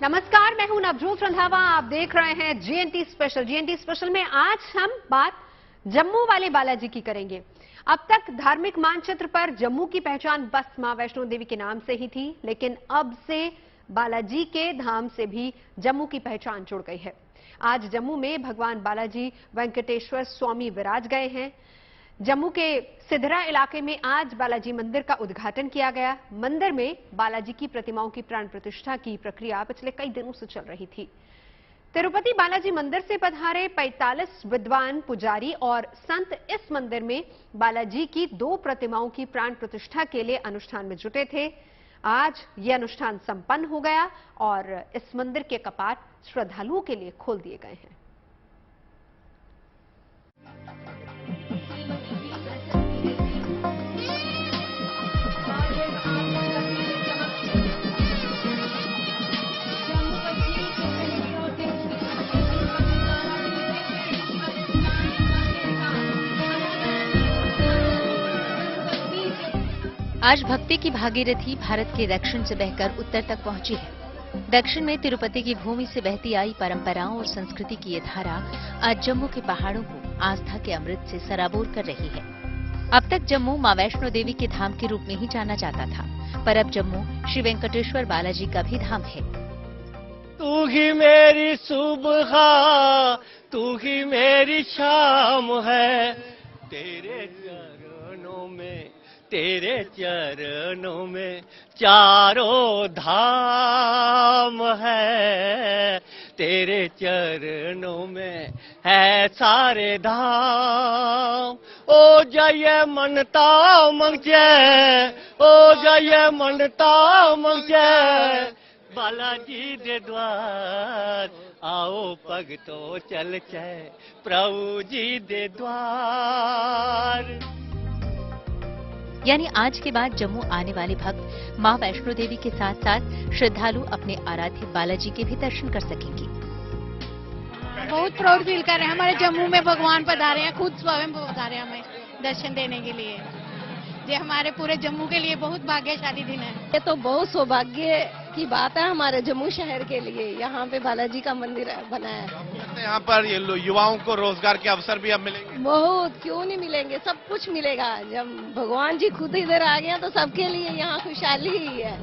नमस्कार, मैं हूं नवजोत रंधावा। आप देख रहे हैं जीएनटी स्पेशल। जीएनटी स्पेशल में आज हम बात जम्मू वाले बालाजी की करेंगे। अब तक धार्मिक मानचित्र पर जम्मू की पहचान बस मां वैष्णो देवी के नाम से ही थी, लेकिन अब से बालाजी के धाम से भी जम्मू की पहचान जुड़ गई है। आज जम्मू में भगवान बालाजी वेंकटेश्वर स्वामी विराज गए हैं। जम्मू के सिधरा इलाके में आज बालाजी मंदिर का उद्घाटन किया गया। मंदिर में बालाजी की प्रतिमाओं की प्राण प्रतिष्ठा की प्रक्रिया पिछले कई दिनों से चल रही थी। तिरुपति बालाजी मंदिर से पधारे 45 विद्वान पुजारी और संत इस मंदिर में बालाजी की 2 प्रतिमाओं की प्राण प्रतिष्ठा के लिए अनुष्ठान में जुटे थे। आज यह अनुष्ठान संपन्न हो गया और इस मंदिर के कपाट श्रद्धालुओं के लिए खोल दिए गए हैं। आज भक्ति की भागीरथी भारत के दक्षिण से बहकर उत्तर तक पहुंची है। दक्षिण में तिरुपति की भूमि से बहती आई परंपराओं और संस्कृति की ये धारा आज जम्मू के पहाड़ों को आस्था के अमृत से सराबोर कर रही है। अब तक जम्मू मां वैष्णो देवी के धाम के रूप में ही जाना जाता था, पर अब जम्मू श्री वेंकटेश्वर बालाजी का भी धाम है। तू ही मेरी सुबह, तू ही मेरी शाम है, तेरे चरणों में चारों धाम है, तेरे चरणों में है सारे धाम। ओ जय मनता मंगे, ओ जय मनता मंगे, बालाजी दे द्वार आओ भगतो चल चै, प्रभु जी दे द्वार। यानी आज के बाद जम्मू आने वाले भक्त मां वैष्णो देवी के साथ साथ श्रद्धालु अपने आराध्य बालाजी के भी दर्शन कर सकेंगे। बहुत प्राउड फील कर रहे हैं। हमारे जम्मू में भगवान पधारे हैं, खुद स्वयं पधारे हमें दर्शन देने के लिए। ये हमारे पूरे जम्मू के लिए बहुत भाग्यशाली दिन है। ये तो बहुत सौभाग्य की बात है हमारे जम्मू शहर के लिए। यहाँ पे बालाजी का मंदिर बना है। यहाँ पर ये युवाओं को रोजगार के अवसर भी अब मिलेंगे। बहुत, क्यों नहीं मिलेंगे, सब कुछ मिलेगा। जब भगवान जी खुद इधर आ गए तो सबके लिए यहाँ खुशहाली ही है।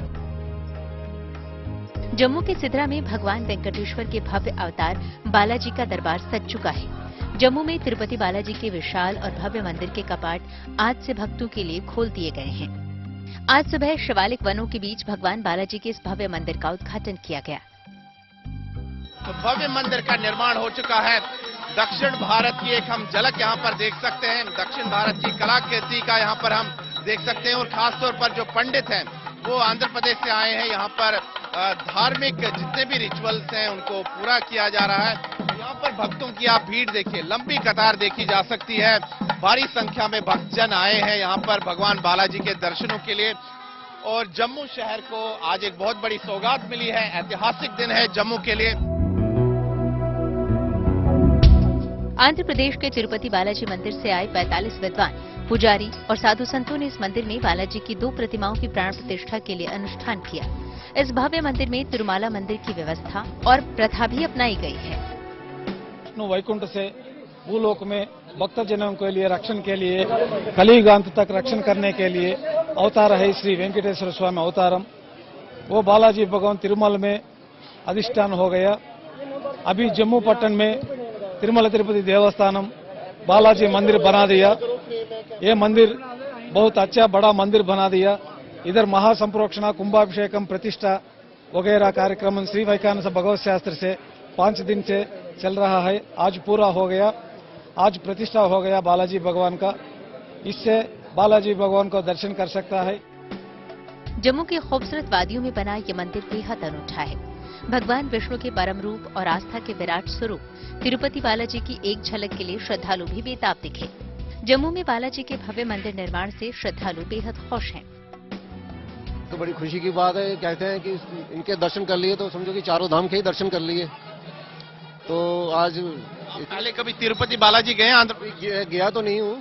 जम्मू के सिधरा में भगवान वेंकटेश्वर के भव्य अवतार बालाजी का दरबार सज चुका है। जम्मू में तिरुपति बालाजी के विशाल और भव्य मंदिर के कपाट आज से भक्तों के लिए खोल दिए गए हैं। आज सुबह शिवालिक वनों के बीच भगवान बालाजी के इस भव्य मंदिर का उद्घाटन किया गया। तो भव्य मंदिर का निर्माण हो चुका है। दक्षिण भारत की एक हम झलक यहाँ पर देख सकते हैं। दक्षिण भारत की कलाकृति का यहाँ पर हम देख सकते हैं और खासतौर पर जो पंडित हैं वो आंध्र प्रदेश से आए हैं। यहाँ पर धार्मिक जितने भी रिचुअल्स हैं उनको पूरा किया जा रहा है। यहाँ पर भक्तों की आप भीड़ देखिए, लंबी कतार देखी जा सकती है। भारी संख्या में भक्तजन आए हैं यहाँ पर भगवान बालाजी के दर्शनों के लिए। और जम्मू शहर को आज एक बहुत बड़ी सौगात मिली है। ऐतिहासिक दिन है जम्मू के लिए। आंध्र प्रदेश के तिरुपति बालाजी मंदिर से आए 45 विद्वान पुजारी और साधु संतों ने इस मंदिर में बालाजी की 2 प्रतिमाओं की प्राण प्रतिष्ठा के लिए अनुष्ठान किया। इस भव्य मंदिर में तिरुमाला मंदिर की व्यवस्था और प्रथा भी अपनाई गई है। वैकुंठ से भूलोक में भक्तजनों के लिए रक्षण के लिए कलियुगांत तक रक्षण करने के लिए अवतार है श्री वेंकटेश्वर स्वामी अवतारम। वो बालाजी भगवान तिरुमल में अधिष्ठान हो गया। अभी जम्मू पट्टन में तिरुमला तिरुपति देवस्थानम बालाजी मंदिर बना दिया। ये मंदिर बहुत अच्छा बड़ा मंदिर बना दिया। इधर महासंप्रोक्षणा, कुंभाभिषेकम, प्रतिष्ठा वगैरह कार्यक्रम श्री वैकानस भगवत शास्त्र से 5 दिन से चल रहा है। आज पूरा हो गया। आज प्रतिष्ठा हो गया बालाजी भगवान का। इससे बालाजी भगवान को दर्शन कर सकता है। जम्मू की खूबसूरत वादियों में बना ये मंदिर बेहद अनूठा है। भगवान विष्णु के परम रूप और आस्था के विराट स्वरूप तिरुपति बालाजी की एक झलक के लिए श्रद्धालु भी बेताब दिखे। जम्मू में बालाजी के भव्य मंदिर निर्माण से श्रद्धालु बेहद खुश हैं। तो बड़ी खुशी की बात है। कहते हैं कि इनके दर्शन कर लिए तो समझो कि चारों धाम के ही दर्शन कर लिए। तो आज पहले कभी तिरुपति बालाजी गए? आंध्र गया तो नहीं हूँ।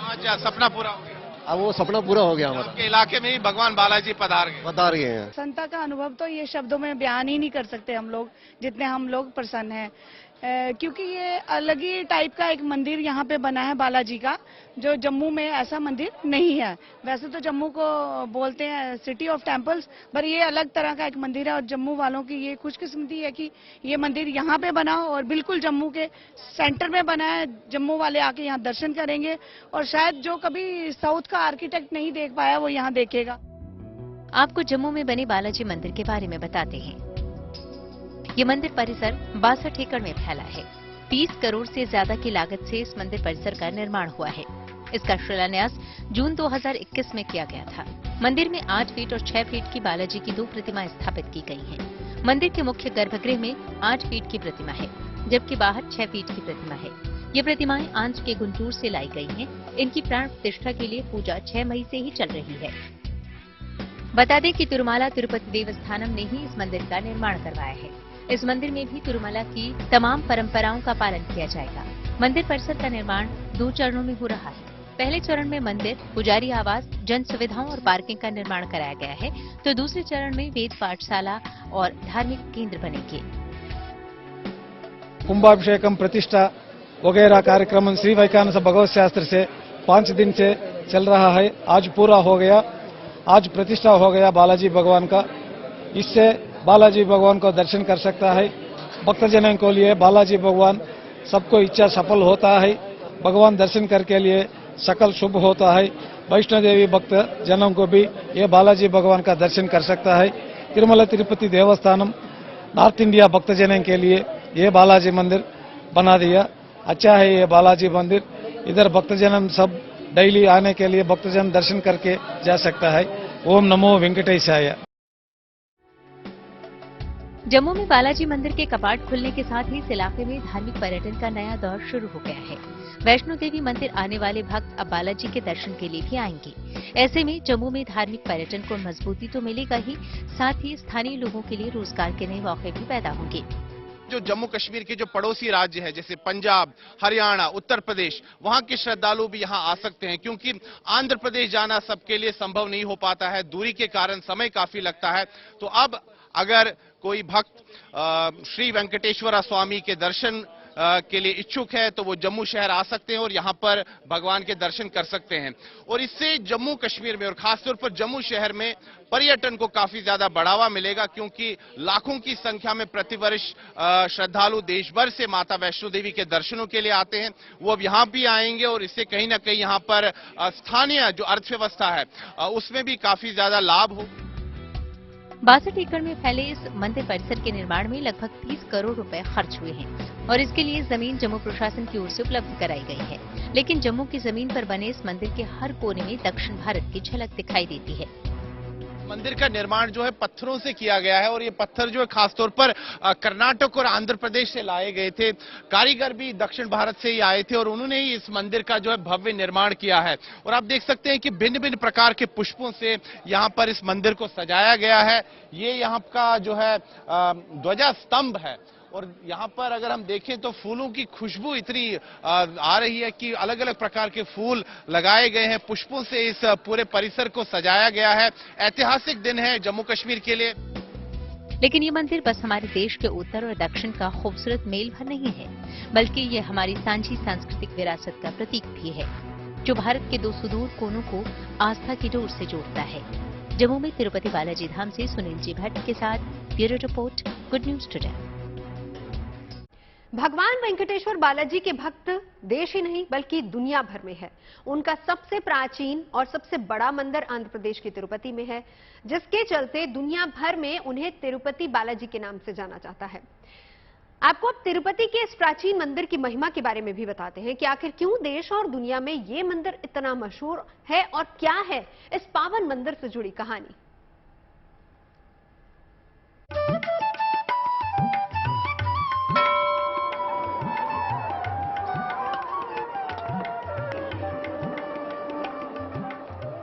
आज सपना पूरा हो गया। अब वो सपना पूरा हो गया हमारा। आपके इलाके में ही भगवान बालाजी पधार गए। बता रहे हैं। प्रसन्नता का अनुभव तो ये शब्दों में बयान ही नहीं कर सकते हम लोग, जितने हम लोग प्रसन्न हैं, क्योंकि ये अलग ही टाइप का एक मंदिर यहाँ पे बना है बालाजी का, जो जम्मू में ऐसा मंदिर नहीं है। वैसे तो जम्मू को बोलते हैं सिटी ऑफ टेम्पल्स, पर ये अलग तरह का एक मंदिर है और जम्मू वालों की ये खुशकिस्मती है कि ये मंदिर यहाँ पे बना और बिल्कुल जम्मू के सेंटर में बना है। जम्मू वाले आके यहाँ दर्शन करेंगे और शायद जो कभी साउथ का आर्किटेक्ट नहीं देख पाया वो यहाँ देखेगा। आपको जम्मू में बने बालाजी मंदिर के बारे में बताते हैं। ये मंदिर परिसर 62 एकड़ में फैला है। 30 करोड़ से ज्यादा की लागत से इस मंदिर परिसर का निर्माण हुआ है। इसका शिलान्यास जून 2021 में किया गया था। मंदिर में 8 फीट और 6 फीट की बालाजी की 2 प्रतिमाएं स्थापित की गई हैं। मंदिर के मुख्य गर्भगृह में 8 फीट की प्रतिमा है, जबकि बाहर 6 फीट की प्रतिमा है। ये प्रतिमाएं आंध्र के गुंटूर से लाई गई हैं। इनकी प्राण प्रतिष्ठा के लिए पूजा 6 मई से ही चल रही है। बता दें कि तिरुमाला तिरुपति देवस्थानम ने ही इस मंदिर का निर्माण करवाया है। इस मंदिर में भी तिरुमला की तमाम परंपराओं का पालन किया जाएगा। मंदिर परिसर का निर्माण 2 चरणों में हो रहा है। पहले चरण में मंदिर, पुजारी आवास, जन सुविधाओं और पार्किंग का निर्माण कराया गया है, तो दूसरे चरण में वेद पाठशाला और धार्मिक केंद्र बनेंगे। कुंभाभिषेकम, प्रतिष्ठा वगैरह कार्यक्रम श्री वैकानस भगवत शास्त्र से 5 दिन से चल रहा है। आज पूरा हो गया। आज प्रतिष्ठा हो गया बालाजी भगवान का। इससे बालाजी भगवान को दर्शन कर सकता है। भक्तजनों के लिए बालाजी भगवान सबको इच्छा सफल होता है। भगवान दर्शन करके लिए सकल शुभ होता है। वैष्णो देवी भक्त जनों को भी ये बालाजी भगवान का दर्शन कर सकता है। तिरुमला तिरुपति देवस्थानम नॉर्थ इंडिया भक्तजनों के लिए ये बालाजी मंदिर बना दिया। अच्छा है ये बालाजी मंदिर। इधर भक्तजन सब डेली आने के लिए भक्तजन दर्शन करके जा सकता है। ओम नमो वेंकटेशाय। जम्मू में बालाजी मंदिर के कपाट खुलने के साथ ही इस इलाके में धार्मिक पर्यटन का नया दौर शुरू हो गया है। वैष्णो देवी मंदिर आने वाले भक्त अब बालाजी के दर्शन के लिए भी आएंगे। ऐसे में जम्मू में धार्मिक पर्यटन को मजबूती तो मिलेगा ही, साथ ही स्थानीय लोगों के लिए रोजगार के नए मौके भी पैदा होंगे। जो जम्मू कश्मीर के जो पड़ोसी राज्य है, जैसे पंजाब, हरियाणा, उत्तर प्रदेश, वहां के श्रद्धालु भी यहां आ सकते हैं, क्योंकि आंध्र प्रदेश जाना सबके लिए संभव नहीं हो पाता है। दूरी के कारण समय काफी लगता है। तो अब अगर कोई भक्त श्री वेंकटेश्वर स्वामी के दर्शन के लिए इच्छुक है तो वो जम्मू शहर आ सकते हैं और यहां पर भगवान के दर्शन कर सकते हैं। और इससे जम्मू कश्मीर में और खासतौर पर जम्मू शहर में पर्यटन को काफी ज्यादा बढ़ावा मिलेगा, क्योंकि लाखों की संख्या में प्रतिवर्ष श्रद्धालु देश भर से माता वैष्णो देवी के दर्शनों के लिए आते हैं। वो अब यहां भी आएंगे और इससे कहीं ना कहीं यहां पर स्थानीय जो अर्थव्यवस्था है उसमें भी काफी ज्यादा लाभ हो। 62 एकड़ में फैले इस मंदिर परिसर के निर्माण में लगभग 30 करोड़ रुपए खर्च हुए हैं और इसके लिए जमीन जम्मू प्रशासन की ओर से उपलब्ध कराई गई है। लेकिन जम्मू की जमीन पर बने इस मंदिर के हर कोने में दक्षिण भारत की झलक दिखाई देती है। मंदिर का निर्माण जो है पत्थरों से किया गया है और ये पत्थर जो है खासतौर पर कर्नाटक और आंध्र प्रदेश से लाए गए थे। कारीगर भी दक्षिण भारत से ही आए थे और उन्होंने ही इस मंदिर का जो है भव्य निर्माण किया है। और आप देख सकते हैं कि भिन्न भिन्न प्रकार के पुष्पों से यहाँ पर इस मंदिर को सजाया गया है। ये यहाँ का जो है ध्वजा स्तंभ है और यहाँ पर अगर हम देखें तो फूलों की खुशबू इतनी आ रही है कि अलग अलग प्रकार के फूल लगाए गए हैं। पुष्पों से इस पूरे परिसर को सजाया गया है। ऐतिहासिक दिन है जम्मू कश्मीर के लिए। लेकिन ये मंदिर बस हमारे देश के उत्तर और दक्षिण का खूबसूरत मेल भर नहीं है, बल्कि ये हमारी सांझी सांस्कृतिक विरासत का प्रतीक भी है, जो भारत के 2 सुदूर कोनों को आस्था की डोर से जोड़ता है। जम्मू में तिरुपति बालाजी धाम से सुनील जी भट्ट के साथ bureau report, good news today. भगवान वेंकटेश्वर बालाजी के भक्त देश ही नहीं बल्कि दुनिया भर में है। उनका सबसे प्राचीन और सबसे बड़ा मंदिर आंध्र प्रदेश के तिरुपति में है, जिसके चलते दुनिया भर में उन्हें तिरुपति बालाजी के नाम से जाना जाता है। आपको अब तिरुपति के इस प्राचीन मंदिर की महिमा के बारे में भी बताते हैं कि आखिर क्यों देश और दुनिया में ये मंदिर इतना मशहूर है और क्या है इस पावन मंदिर से जुड़ी कहानी।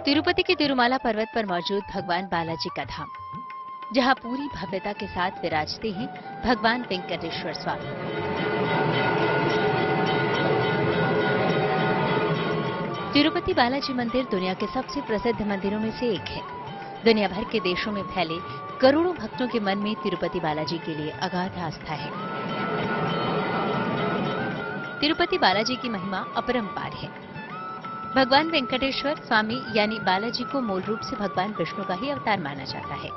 तिरुपति के तिरुमाला पर्वत पर मौजूद भगवान बालाजी का धाम, जहां पूरी भव्यता के साथ विराजते हैं भगवान वेंकटेश्वर स्वामी। तिरुपति बालाजी मंदिर दुनिया के सबसे प्रसिद्ध मंदिरों में से एक है। दुनिया भर के देशों में फैले करोड़ों भक्तों के मन में तिरुपति बालाजी के लिए अगाध आस्था है। तिरुपति बालाजी की महिमा अपरंपार है। भगवान वेंकटेश्वर स्वामी यानी बालाजी को मूल रूप से भगवान विष्णु का ही अवतार माना जाता है।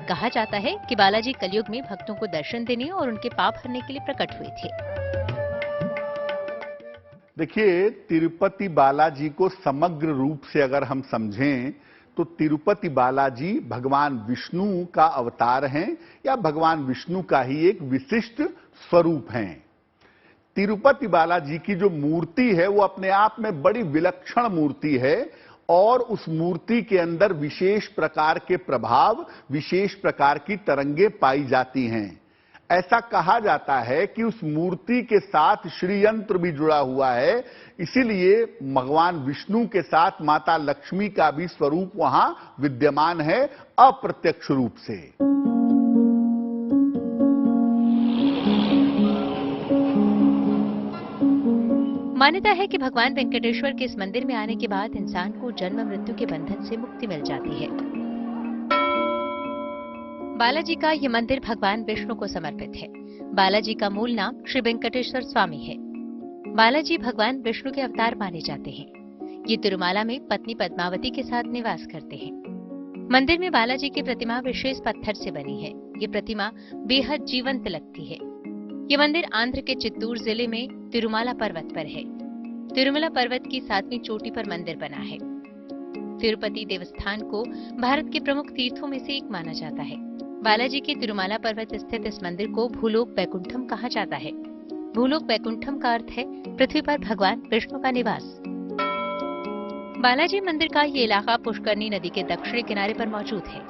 कहा जाता है कि बालाजी कलयुग में भक्तों को दर्शन देने और उनके पाप हरने के लिए प्रकट हुए थे। देखिए, तिरुपति बालाजी को समग्र रूप से अगर हम समझें तो तिरुपति बालाजी भगवान विष्णु का अवतार हैं या भगवान विष्णु का ही एक विशिष्ट स्वरूप हैं। तिरुपति बालाजी की जो मूर्ति है वो अपने आप में बड़ी विलक्षण मूर्ति है और उस मूर्ति के अंदर विशेष प्रकार के प्रभाव, विशेष प्रकार की तरंगे पाई जाती हैं। ऐसा कहा जाता है कि उस मूर्ति के साथ श्रीयंत्र भी जुड़ा हुआ है, इसीलिए भगवान विष्णु के साथ माता लक्ष्मी का भी स्वरूप वहां विद्यमान है अप्रत्यक्ष रूप से। मान्यता है कि भगवान वेंकटेश्वर के इस मंदिर में आने के बाद इंसान को जन्म मृत्यु के बंधन से मुक्ति मिल जाती है। बालाजी का यह मंदिर भगवान विष्णु को समर्पित है। बालाजी का मूल नाम श्री वेंकटेश्वर स्वामी है। बालाजी भगवान विष्णु के अवतार माने जाते हैं। ये तिरुमाला में पत्नी पद्मावती के साथ निवास करते हैं। मंदिर में बालाजी की प्रतिमा विशेष पत्थर से बनी है। ये प्रतिमा बेहद जीवंत लगती है। ये मंदिर आंध्र के चित्तूर जिले में तिरुमाला पर्वत पर है। तिरुमला पर्वत की 7वीं चोटी पर मंदिर बना है। तिरुपति देवस्थान को भारत के प्रमुख तीर्थों में से एक माना जाता है। बालाजी के तिरुमाला पर्वत स्थित इस मंदिर को भूलोक वैकुंठम कहा जाता है। भूलोक वैकुंठम का अर्थ है पृथ्वी पर भगवान विष्णु का निवास। बालाजी मंदिर का ये इलाका पुष्करनी नदी के दक्षिणी किनारे पर मौजूद है।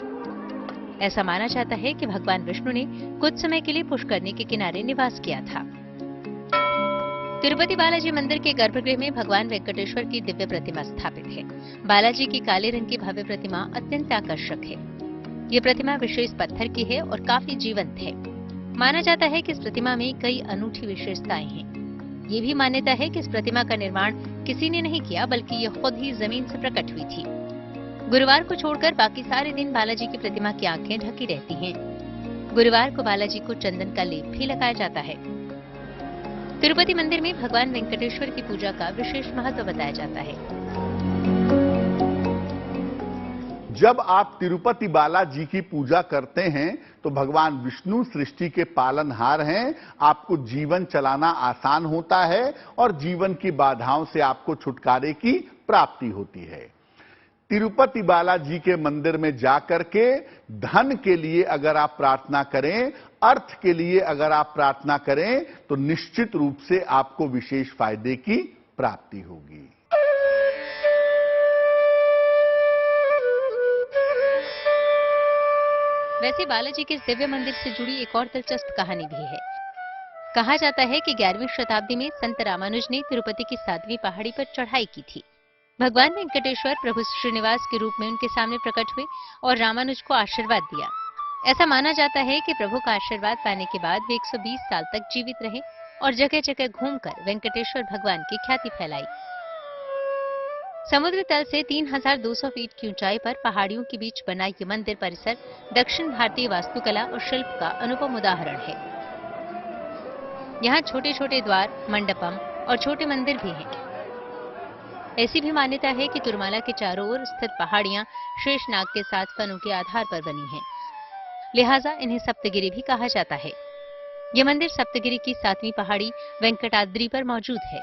ऐसा माना जाता है कि भगवान विष्णु ने कुछ समय के लिए पुष्करनी के किनारे निवास किया था। तिरुपति बालाजी मंदिर के गर्भगृह में भगवान वेंकटेश्वर की दिव्य प्रतिमा स्थापित है। बालाजी की काले रंग की भव्य प्रतिमा अत्यंत आकर्षक है। ये प्रतिमा विशेष पत्थर की है और काफी जीवंत है। माना जाता है कि इस प्रतिमा में कई अनूठी विशेषताएं हैं। ये भी मान्यता है कि इस प्रतिमा का निर्माण किसी ने नहीं किया, बल्कि ये खुद ही जमीन से प्रकट हुई थी। गुरुवार को छोड़कर बाकी सारे दिन बालाजी की प्रतिमा की आंखें ढकी रहती हैं। गुरुवार को बालाजी को चंदन का लेप भी लगाया जाता है। तिरुपति मंदिर में भगवान वेंकटेश्वर की पूजा का विशेष महत्व बताया जाता है। जब आप तिरुपति बालाजी की पूजा करते हैं तो भगवान विष्णु सृष्टि के पालनहार हैं। आपको जीवन चलाना आसान होता है और जीवन की बाधाओं से आपको छुटकारे की प्राप्ति होती है। तिरुपति बालाजी के मंदिर में जाकर के धन के लिए अगर आप प्रार्थना करें, अर्थ के लिए अगर आप प्रार्थना करें तो निश्चित रूप से आपको विशेष फायदे की प्राप्ति होगी। वैसे बालाजी के इस दिव्य मंदिर से जुड़ी एक और दिलचस्प कहानी भी है। कहा जाता है कि 11वीं शताब्दी में संत रामानुज ने तिरुपति की 7वीं पहाड़ी पर चढ़ाई की थी। भगवान वेंकटेश्वर प्रभु श्रीनिवास के रूप में उनके सामने प्रकट हुए और रामानुज को आशीर्वाद दिया। ऐसा माना जाता है कि प्रभु का आशीर्वाद पाने के बाद वे 120 साल तक जीवित रहे और जगह जगह घूमकर वेंकटेश्वर भगवान की ख्याति फैलाई। समुद्र तल से 3200 फीट की ऊंचाई पर पहाड़ियों के बीच बना ये मंदिर परिसर दक्षिण भारतीय वास्तुकला और शिल्प का अनुपम उदाहरण है। यहाँ छोटे छोटे द्वार, मंडपम और छोटे मंदिर भी हैं। ऐसी भी मान्यता है कि तिरुमाला के चारों ओर स्थित पहाड़ियां शेषनाग के 7 फनों के आधार पर बनी हैं। लिहाजा इन्हें सप्तगिरी भी कहा जाता है। यह मंदिर सप्तगिरी की 7वीं पहाड़ी वेंकटाद्रि पर मौजूद है।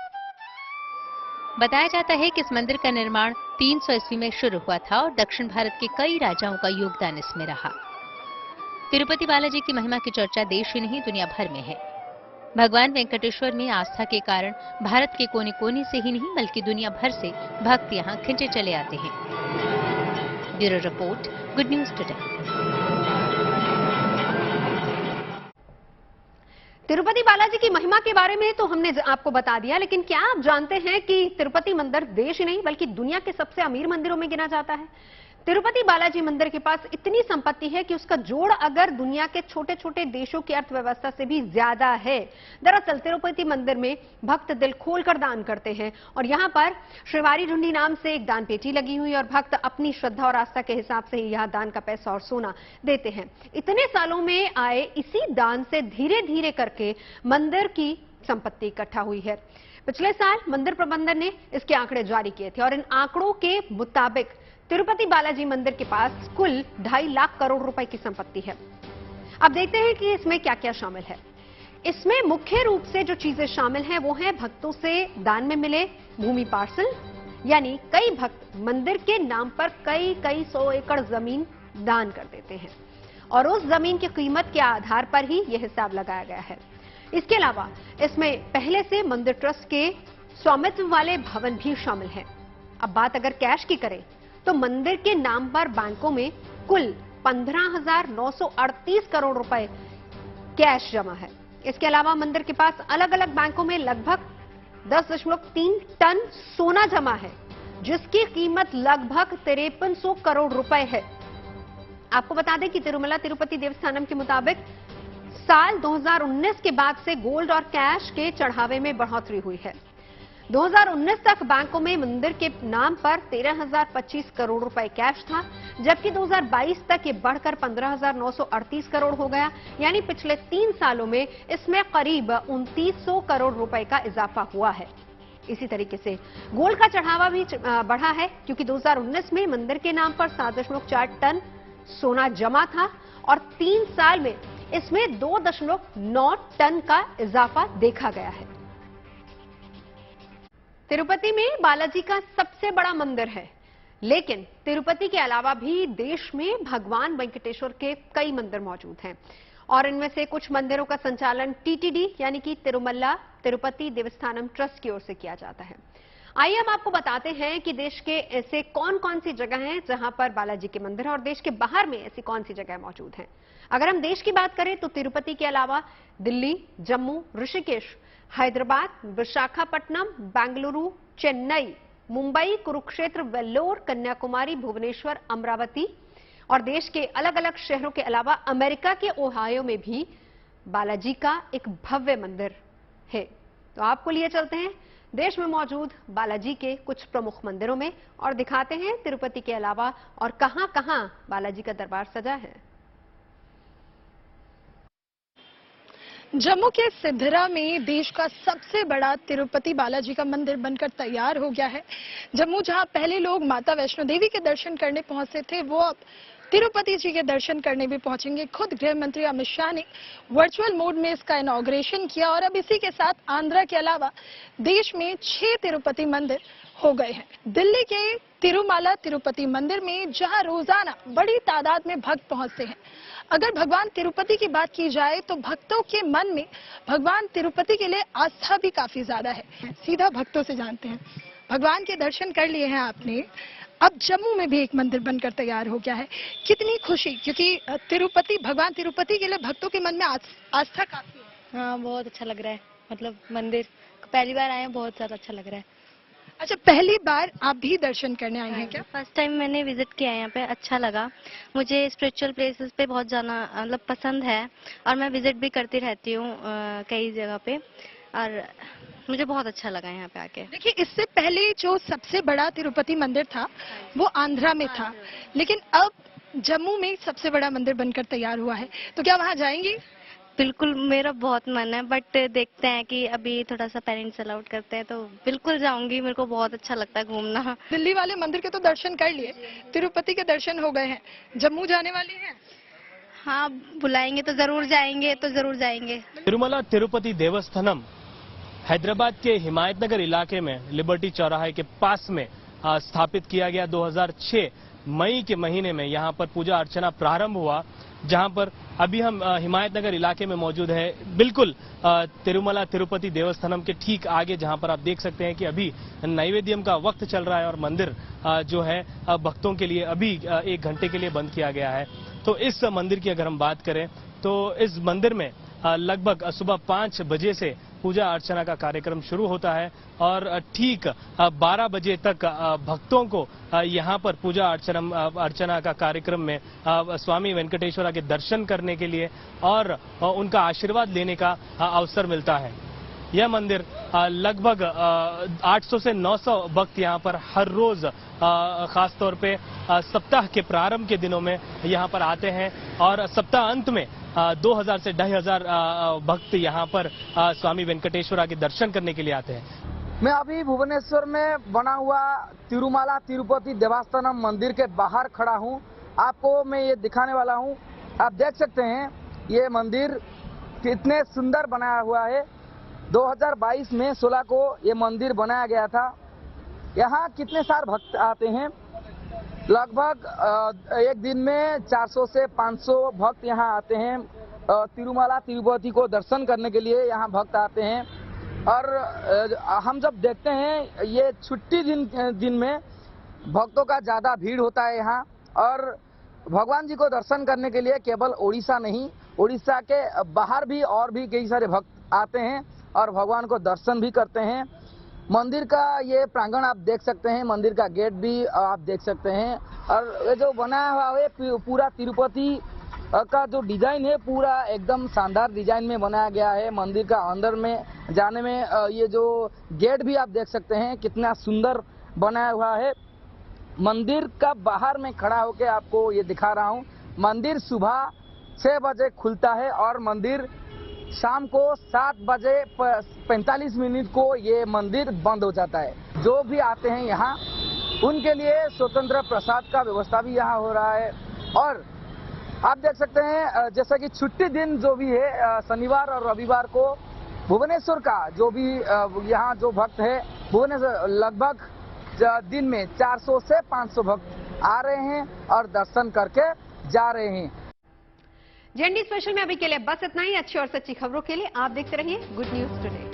बताया जाता है कि इस मंदिर का निर्माण 300 ईस्वी में शुरू हुआ था और दक्षिण भारत के कई राजाओं का योगदान इसमें रहा। तिरुपति बालाजी की महिमा की चर्चा देश ही नहीं दुनिया भर में है। भगवान वेंकटेश्वर में आस्था के कारण भारत के कोने कोने से ही नहीं बल्कि दुनिया भर से भक्त यहाँ खिंचे चले आते हैं। Bureau report, good news today. Tirupati Balaji की महिमा के बारे में तो हमने आपको बता दिया, लेकिन क्या आप जानते हैं कि तिरुपति मंदिर देश ही नहीं बल्कि दुनिया के सबसे अमीर मंदिरों में गिना जाता है? तिरुपति बालाजी मंदिर के पास इतनी संपत्ति है कि उसका जोड़ अगर दुनिया के छोटे छोटे देशों की अर्थव्यवस्था से भी ज्यादा है। दरअसल तिरुपति मंदिर में भक्त दिल खोलकर दान करते हैं और यहां पर श्रीवारी ढूंढी नाम से एक दान पेटी लगी हुई और भक्त अपनी श्रद्धा और आस्था के हिसाब से ही यहां दान का पैसा और सोना देते हैं। इतने सालों में आए इसी दान से धीरे धीरे करके मंदिर की संपत्ति इकट्ठा हुई है। पिछले साल मंदिर प्रबंधन ने इसके आंकड़े जारी किए थे और इन आंकड़ों के मुताबिक तिरुपति बालाजी मंदिर के पास कुल 2.5 लाख करोड़ रुपए की संपत्ति है। अब देखते हैं कि इसमें क्या क्या शामिल है। इसमें मुख्य रूप से जो चीजें शामिल हैं वो हैं भक्तों से दान में मिले भूमि पार्सल, यानी कई भक्त मंदिर के नाम पर कई सौ एकड़ जमीन दान कर देते हैं और उस जमीन की कीमत के आधार पर ही यह हिसाब लगाया गया है। इसके अलावा इसमें पहले से मंदिर ट्रस्ट के स्वामित्व वाले भवन भी शामिल हैं। अब बात अगर कैश की करें तो मंदिर के नाम पर बैंकों में कुल 15,938 करोड़ रुपए कैश जमा है। इसके अलावा मंदिर के पास अलग अलग बैंकों में लगभग 10.3 टन सोना जमा है, जिसकी कीमत लगभग 5300 करोड़ रुपए है। आपको बता दें कि तिरुमला तिरुपति देवस्थानम के मुताबिक साल 2019 के बाद से गोल्ड और कैश के चढ़ावे में बढ़ोतरी हुई है। 2019 तक बैंकों में मंदिर के नाम पर 13,025 करोड़ रुपए कैश था, जबकि 2022 तक ये बढ़कर 15,938 करोड़ हो गया। यानी पिछले 3 सालों में इसमें करीब 2900 करोड़ रुपए का इजाफा हुआ है। इसी तरीके से गोल्ड का चढ़ावा भी बढ़ा है, क्योंकि 2019 में मंदिर के नाम पर 7.4 टन सोना जमा था और 3 साल में इसमें 2.9 टन का इजाफा देखा गया है। तिरुपति में बालाजी का सबसे बड़ा मंदिर है, लेकिन तिरुपति के अलावा भी देश में भगवान वेंकटेश्वर के कई मंदिर मौजूद हैं और इनमें से कुछ मंदिरों का संचालन टीटीडी यानी कि तिरुमला तिरुपति देवस्थानम ट्रस्ट की ओर से किया जाता है। आइए हम आपको बताते हैं कि देश के ऐसे कौन कौन सी जगह हैं जहां पर बालाजी के मंदिर हैं और देश के बाहर में ऐसी कौन सी जगह मौजूद हैं। अगर हम देश की बात करें तो तिरुपति के अलावा दिल्ली, जम्मू, ऋषिकेश, हैदराबाद, विशाखापट्टनम, बेंगलुरु, चेन्नई, मुंबई, कुरुक्षेत्र, वेल्लोर, कन्याकुमारी, भुवनेश्वर, अमरावती और देश के अलग अलग शहरों के अलावा अमेरिका के ओहायो में भी बालाजी का एक भव्य मंदिर है। तो आपको लिए चलते हैं देश में मौजूद बालाजी के कुछ प्रमुख मंदिरों में और दिखाते हैं तिरुपति के अलावा और कहां कहां बालाजी का दरबार सजा है। जम्मू के सिद्धरा में देश का सबसे बड़ा तिरुपति बालाजी का मंदिर बनकर तैयार हो गया है। जम्मू जहां पहले लोग माता वैष्णो देवी के दर्शन करने पहुंचते थे, वो अब तिरुपति जी के दर्शन करने भी पहुंचेंगे। खुद गृह मंत्री अमित शाह ने वर्चुअल मोड में इसका इनॉग्रेशन किया और अब इसी के साथ आंध्रा के अलावा देश में 6 तिरुपति मंदिर हो गए हैं। दिल्ली के तिरुमला तिरुपति मंदिर में जहां रोजाना बड़ी तादाद में भक्त पहुंचते हैं, अगर भगवान तिरुपति की बात की जाए तो भक्तों के मन में भगवान तिरुपति के लिए आस्था भी काफी ज्यादा है। सीधा भक्तों से जानते हैं, भगवान के दर्शन कर लिए हैं आपने, अब जम्मू में भी एक मंदिर बनकर तैयार हो गया है, कितनी खुशी, क्योंकि तिरुपति भगवान तिरुपति के लिए भक्तों के मन में आस्था काफी है। हाँ, बहुत अच्छा लग रहा है, मतलब मंदिर पहली बार आए हैं, बहुत ज्यादा अच्छा लग रहा है। अच्छा, पहली बार आप भी दर्शन करने आई हैं क्या? फर्स्ट टाइम मैंने विजिट किया है यहाँ पे, अच्छा लगा। मुझे स्पिरिचुअल प्लेसेस पे बहुत जाना मतलब पसंद है और मैं विजिट भी करती रहती हूँ कई जगह पे और मुझे बहुत अच्छा लगा यहाँ पे आके। देखिए, इससे पहले जो सबसे बड़ा तिरुपति मंदिर था वो आंध्रा में था, लेकिन अब जम्मू में सबसे बड़ा मंदिर बनकर तैयार हुआ है, तो क्या वहाँ जाएंगी? बिल्कुल, मेरा बहुत मन है, बट देखते हैं कि अभी थोड़ा सा पेरेंट्स अलाउड करते हैं तो बिल्कुल जाऊंगी। मेरे को बहुत अच्छा लगता है घूमना। दिल्ली वाले मंदिर के तो दर्शन कर लिए, तिरुपति के दर्शन हो गए हैं, जम्मू जाने वाली हैं? हाँ, बुलाएंगे तो जरूर जाएंगे, तो जरूर जाएंगे। तिरुमला तिरुपति देवस्थानम हैदराबाद के हिमायतनगर इलाके में लिबर्टी चौराहे के पास में स्थापित किया गया। 2006 मई के महीने में यहाँ पर पूजा अर्चना प्रारंभ हुआ, जहां पर अभी हम हिमायतनगर इलाके में मौजूद है, बिल्कुल तिरुमला तिरुपति देवस्थानम के ठीक आगे, जहां पर आप देख सकते हैं कि अभी नैवेद्यम का वक्त चल रहा है और मंदिर जो है भक्तों के लिए अभी 1 घंटे के लिए बंद किया गया है। तो इस मंदिर की अगर हम बात करें तो इस मंदिर में लगभग सुबह 5 बजे से पूजा अर्चना का कार्यक्रम शुरू होता है और ठीक 12 बजे तक भक्तों को यहाँ पर पूजा अर्चना का कार्यक्रम में स्वामी वेंकटेश्वरा के दर्शन करने के लिए और उनका आशीर्वाद लेने का अवसर मिलता है। यह मंदिर लगभग 800 से 900 भक्त यहाँ पर हर रोज खास तौर पे सप्ताह के प्रारंभ के दिनों में यहाँ पर आते हैं और सप्ताह अंत में 2000 से 2500 भक्त यहाँ पर स्वामी वेंकटेश्वरा के दर्शन करने के लिए आते हैं। मैं अभी भुवनेश्वर में बना हुआ तिरुमाला तिरुपति देवस्थानम मंदिर के बाहर खड़ा हूँ। आपको मैं ये दिखाने वाला हूँ। आप देख सकते हैं ये मंदिर कितने सुंदर बनाया हुआ है। 2022 में 16 को ये मंदिर बनाया गया था। यहाँ कितने सारे भक्त आते हैं, लगभग एक दिन में 400 से 500 भक्त यहाँ आते हैं। तिरुमाला तिरुपति को दर्शन करने के लिए यहाँ भक्त आते हैं। और हम जब देखते हैं ये छुट्टी दिन में भक्तों का ज़्यादा भीड़ होता है यहाँ। और भगवान जी को दर्शन करने के लिए केवल उड़ीसा नहीं, उड़ीसा के बाहर भी और भी कई सारे भक्त आते हैं और भगवान को दर्शन भी करते हैं। मंदिर का ये प्रांगण आप देख सकते हैं, मंदिर का गेट भी आप देख सकते हैं। और ये जो बनाया हुआ है पूरा तिरुपति का जो डिजाइन है पूरा एकदम शानदार डिजाइन में बनाया गया है। मंदिर का अंदर में जाने में ये जो गेट भी आप देख सकते हैं कितना सुंदर बनाया हुआ है। मंदिर का बाहर में खड़ा होकर आपको ये दिखा रहा हूँ। मंदिर सुबह 6 बजे खुलता है और मंदिर शाम को 7 बजे 45 मिनट को ये मंदिर बंद हो जाता है। जो भी आते हैं यहाँ उनके लिए स्वतंत्र प्रसाद का व्यवस्था भी यहाँ हो रहा है। और आप देख सकते हैं जैसा कि छुट्टी दिन जो भी है शनिवार और रविवार को भुवनेश्वर का जो भी यहाँ जो भक्त है भुवनेश्वर लगभग दिन में 400 से 500 भक्त आ रहे हैं और दर्शन करके जा रहे हैं। जेएनडी स्पेशल में अभी के लिए बस इतना ही। अच्छी और सच्ची खबरों के लिए आप देखते रहिए गुड न्यूज टुडे।